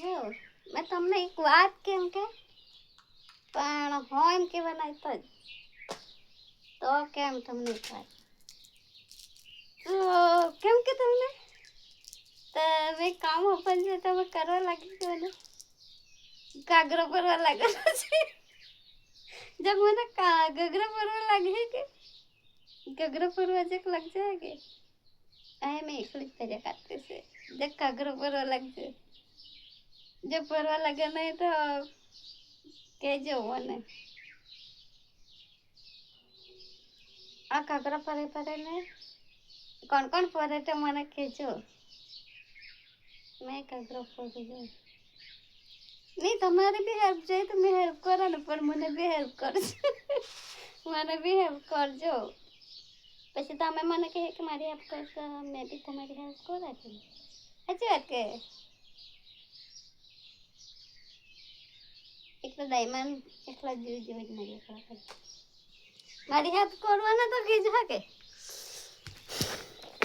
જો મેં તમને એક વાત કેમ કે પણ હો એમ કહેવાના તો કેમ તમને એક વાત તો કેમ કે તમને તમે કામ ઓપન છે તમે કરવા લાગી ગયો ને ઘાઘરો ભરવા લાગેલો છે જब મને ઘાઘરો ભરવા લાગે કે ઘાઘરો ભરવા જક લગ જાય કે આ મેં એકલી જ પહેર્યા કરતી છે જब ઘાઘરો ભરવા લાગશે जब भरवा लगे नहीं तो कहो મને આ ઘાઘરા ભરે ને કોણ ભરે તો મને કહેજો મેં ઘાઘરો ભરી નહીં તમારી બી હેલ્પ જોઈએ તો મેં હેલ્પ કરો ને પણ મને બી હેલ્પ કરજો મને બી હેલ્પ કરજો પછી તમે મને કહે કે મારી હેલ્પ કરશો મેં બી તમારી હેલ્પ કરું સાચી વાત કે એકલા ડાયમંડ એકલા જીવ જીવ જ મારી હેલ્પ કરવાના તો કીધું હા કે